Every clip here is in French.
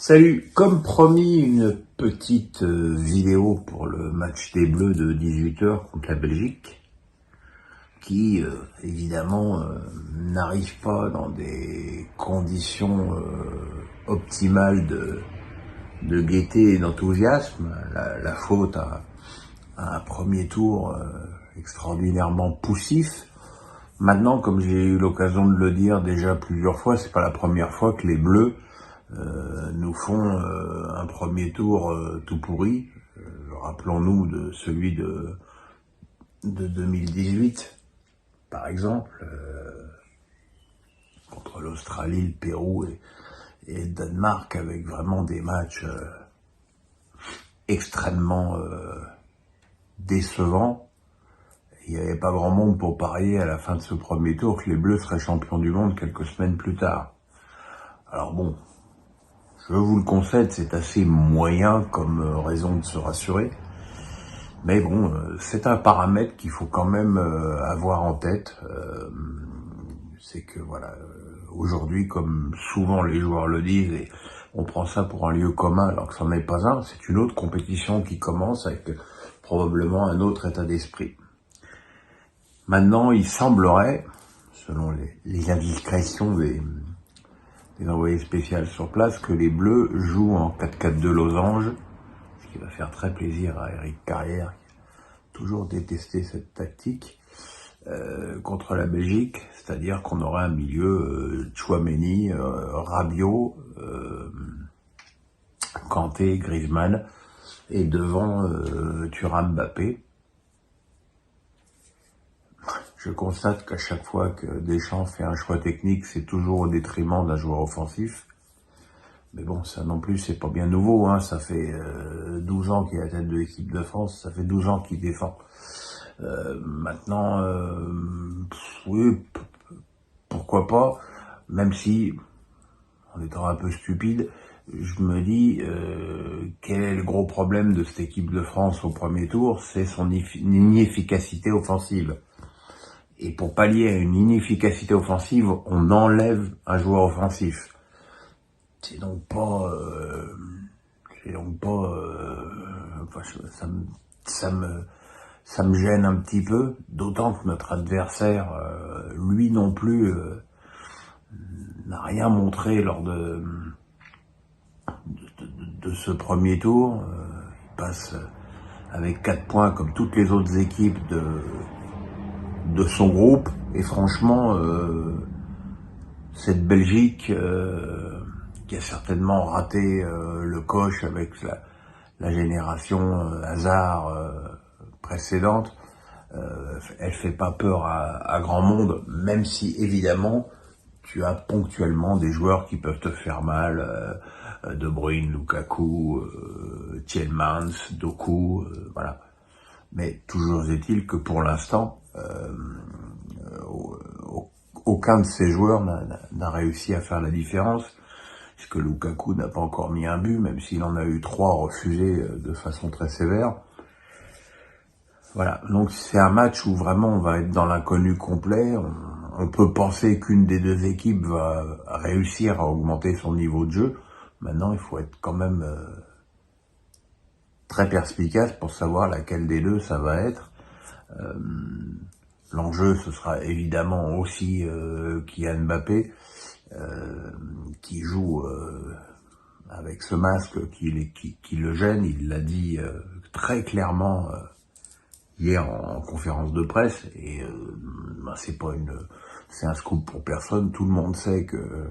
Salut, comme promis, une petite vidéo pour le match des Bleus de 18h contre la Belgique, qui évidemment n'arrive pas dans des conditions optimales de gaieté et d'enthousiasme. La faute à un premier tour extraordinairement poussif. Maintenant, comme j'ai eu l'occasion de le dire déjà plusieurs fois, c'est pas la première fois que les Bleus nous font un premier tour tout pourri. Rappelons-nous de celui de 2018, par exemple, contre l'Australie, le Pérou et le Danemark, avec vraiment des matchs extrêmement décevants. Il n'y avait pas grand monde pour parier à la fin de ce premier tour que les Bleus seraient champions du monde quelques semaines plus tard. Alors bon, je vous le concède, c'est assez moyen comme raison de se rassurer. Mais bon, c'est un paramètre qu'il faut quand même avoir en tête. C'est que voilà, aujourd'hui, comme souvent les joueurs le disent, et on prend ça pour un lieu commun alors que c'en n'est pas un, c'est une autre compétition qui commence avec probablement un autre état d'esprit. Maintenant, il semblerait, selon les indiscrétions des envoyés spéciaux sur place, que les Bleus jouent en 4-4-2 losange, ce qui va faire très plaisir à Eric Carrière, qui a toujours détesté cette tactique, contre la Belgique, c'est-à-dire qu'on aurait un milieu Tchouaméni, Rabiot, Kanté, Griezmann, et devant Thuram, Mbappé. Je constate qu'à chaque fois que Deschamps fait un choix technique, c'est toujours au détriment d'un joueur offensif. Mais bon, ça non plus, c'est pas bien nouveau, hein. Ça fait 12 ans qu'il est à la tête de l'équipe de France, ça fait 12 ans qu'il défend. Maintenant, oui, pourquoi pas, même si, en étant un peu stupide, je me dis, quel est le gros problème de cette équipe de France au premier tour? C'est son inefficacité offensive. Et pour pallier à une inefficacité offensive, on enlève un joueur offensif. C'est donc pas, enfin, ça me gêne un petit peu, d'autant que notre adversaire, lui non plus, n'a rien montré lors de ce premier tour. Il passe avec 4 points comme toutes les autres équipes de son groupe, et franchement, cette Belgique qui a certainement raté le coche avec la génération Hazard précédente, elle fait pas peur à grand monde, même si évidemment tu as ponctuellement des joueurs qui peuvent te faire mal, De Bruyne, Lukaku, Tielemans, Doku, voilà. Mais toujours est-il que pour l'instant, aucun de ces joueurs n'a réussi à faire la différence, puisque Lukaku n'a pas encore mis un but, même s'il en a eu 3 refusés de façon très sévère. Voilà, donc c'est un match où vraiment on va être dans l'inconnu complet. On peut penser qu'une des deux équipes va réussir à augmenter son niveau de jeu. Maintenant, il faut être quand même très perspicace pour savoir laquelle des deux ça va être. L'enjeu, ce sera évidemment aussi Kylian Mbappé, qui joue avec ce masque qui le gêne. Il l'a dit très clairement hier en conférence de presse, et c'est un scoop pour personne. Tout le monde sait que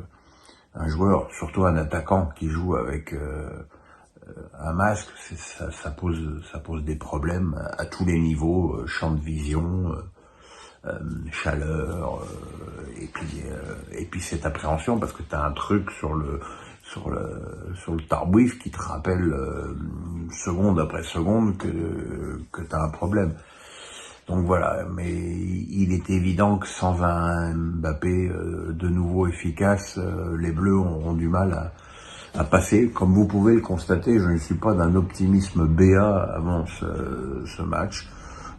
un joueur, surtout un attaquant qui joue avec un masque, ça pose des problèmes à tous les niveaux, champ de vision, chaleur, et puis cette appréhension, parce que tu as un truc sur le tarbouif qui te rappelle seconde après seconde que tu as un problème. Donc voilà, mais il est évident que sans un Mbappé de nouveau efficace, les Bleus auront du mal à passer. Comme vous pouvez le constater, je ne suis pas d'un optimisme béat avant ce match.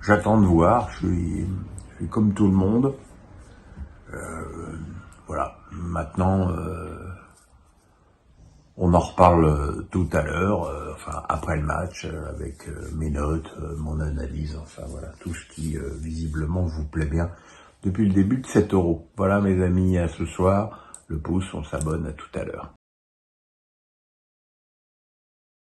J'attends de voir, je suis comme tout le monde. Voilà, maintenant, On en reparle tout à l'heure, enfin après le match, avec mes notes, mon analyse, enfin voilà, tout ce qui visiblement vous plaît bien depuis le début de 7 euros. Voilà mes amis, à ce soir, le pouce, on s'abonne, à tout à l'heure.